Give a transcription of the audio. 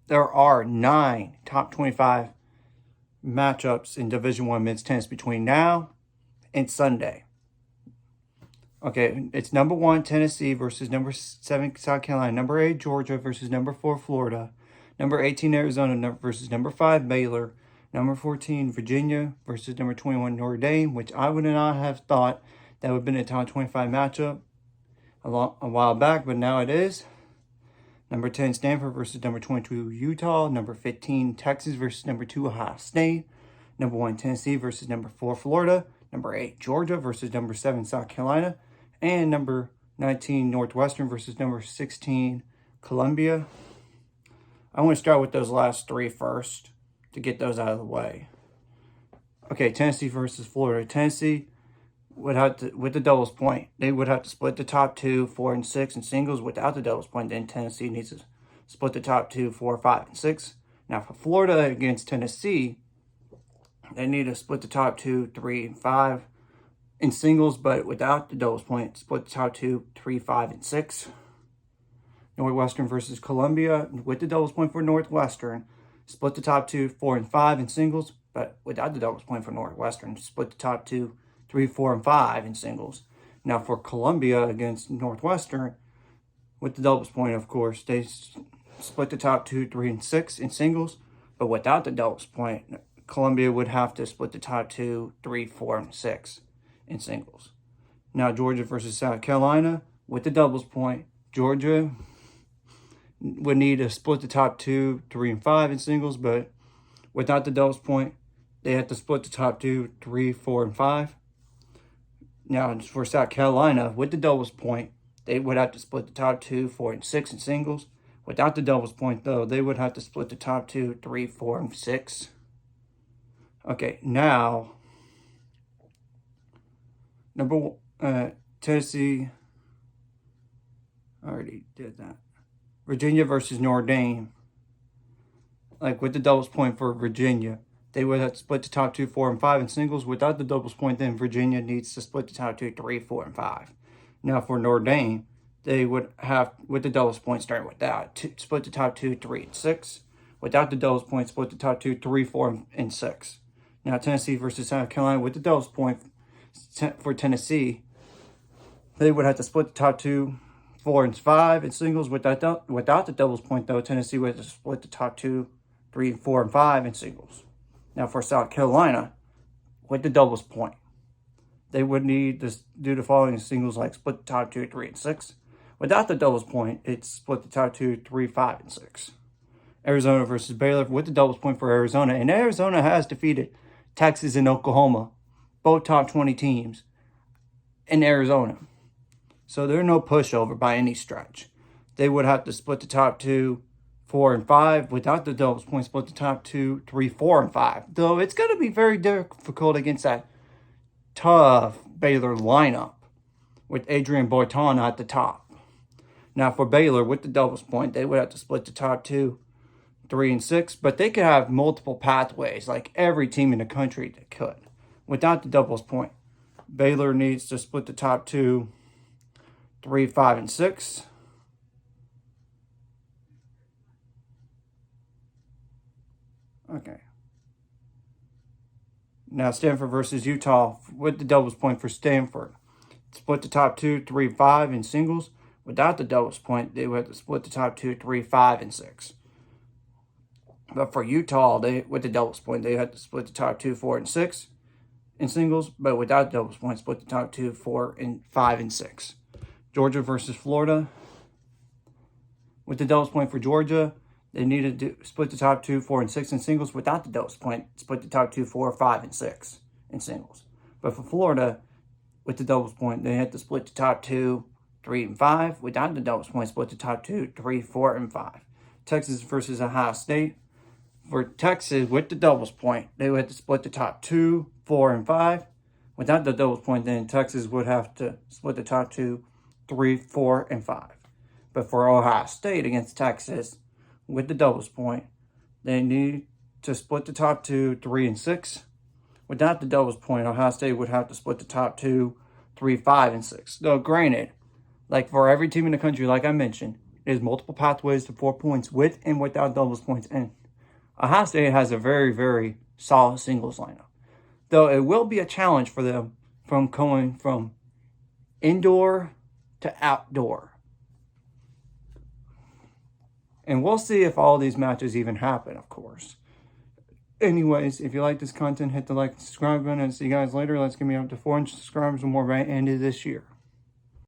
there are 9 top 25 matchups in Division I men's tennis between now and Sunday. Okay, it's number 1, Tennessee versus number 7, South Carolina. Number 8, Georgia versus number 4, Florida. Number 18, Arizona versus number 5, Baylor. Number 14, Virginia versus number 21, Notre Dame, which I would not have thought that would have been a top 25 matchup a while back, but now it is. Number 10, Stanford versus number 22, Utah. Number 15, Texas versus number 2, Ohio State. Number 1, Tennessee versus number 4, Florida. Number 8, Georgia versus number 7, South Carolina. And number 19, Northwestern versus number 16, Columbia. I want to start with those last 3 first to get those out of the way. Okay, Tennessee versus Florida. Tennessee would have to, with the doubles point, they would have to split the top 2, 4, and 6 in singles. Without the doubles point, then Tennessee needs to split the top 2, 4, 5, and 6. Now for Florida against Tennessee, they need to split the top 2, 3, and 5 in singles, but without the doubles point, split the top 2, 3, 5, and 6. Northwestern versus Columbia, with the doubles point for Northwestern, split the top 2, 4, and 5 in singles, but without the doubles point for Northwestern, split the top 2, 3, 4, and 5 in singles. Now for Columbia against Northwestern, with the doubles point, of course, they split the top 2, 3, and 6 in singles, but without the doubles point, Columbia would have to split the top 2, 3, 4, and 6 in singles. Now Georgia versus South Carolina, with the doubles point, Georgia would need to split the top 2, 3, and 5 in singles, but without the doubles point, they have to split the top 2, 3, 4, and 5. Now for South Carolina, with the doubles point, they would have to split the top 2, 4, and 6 in singles. Without the doubles point, though, they would have to split the top 2, 3, 4, and 6. Okay, now Tennessee, I already did that. Virginia versus Notre Dame. Like with the doubles point for Virginia, they would have to split the top 2, 4, and 5 in singles. Without the doubles point, then Virginia needs to split the top 2, 3, 4, and 5. Now for Notre Dame, they would have, with the doubles point starting with that, split the top 2, 3, and 6. Without the doubles point, split the top 2, 3, 4, and 6. Now Tennessee versus South Carolina, with the doubles point for Tennessee, they would have to split the top 2, 4, and 5 in singles. Without the doubles point, though, Tennessee would have to split the top 2, 3, 4, and 5 in singles. Now for South Carolina, with the doubles point, they would need to do the following in singles, like split the top 2, 3, and 6. Without the doubles point, it's split the top 2, 3, 5, and 6. Arizona versus Baylor, with the doubles point for Arizona. And Arizona has defeated Texas and Oklahoma, both top 20 teams in Arizona. So they're no pushover by any stretch. They would have to split the top 2, 4, and 5. Without the doubles point, split the top 2, 3, 4, and 5. Though it's going to be very difficult against that tough Baylor lineup with Adrian Boiton at the top. Now for Baylor, with the doubles point, they would have to split the top 2, 3, and 6. But they could have multiple pathways, like every team in the country that could. Without the doubles point, Baylor needs to split the top 2, 3, 5, and 6. Okay. Now Stanford versus Utah, with the doubles point for Stanford. Split the top 2, 3, 5 in singles. Without the doubles point, they would have to split the top 2, 3, 5, and 6. But for Utah, with the doubles point, they had to split the top 2, 4, and 6 in singles. But without doubles point, split the top 2, 4, and 5, and 6. Georgia versus Florida. With the doubles point for Georgia, they needed to split the top 2, 4, and 6 in singles. Without the doubles point, split the top 2, 4, 5, and 6 in singles. But for Florida, with the doubles point, they had to split the top 2, 3, and 5. Without the doubles point, split the top 2, 3, 4, and 5. Texas versus Ohio State. For Texas, with the doubles point, they would have to split the top 2, 4, and 5. Without the doubles point, then Texas would have to split the top 2, 3, 4, and 5. But for Ohio State against Texas, with the doubles point, they need to split the top 2, 3, and 6. Without the doubles point, Ohio State would have to split the top 2, 3, 5, and 6. Though granted, like for every team in the country, like I mentioned, It is multiple pathways to 4 points with and without doubles points. And Ohio State has a very, very solid singles lineup. Though it will be a challenge for them from going from indoor to outdoor. And we'll see if all these matches even happen, of course. Anyways, if you like this content, hit the like and subscribe button. And see you guys later. Let's get me up to 400 subscribers and more by the end of this year.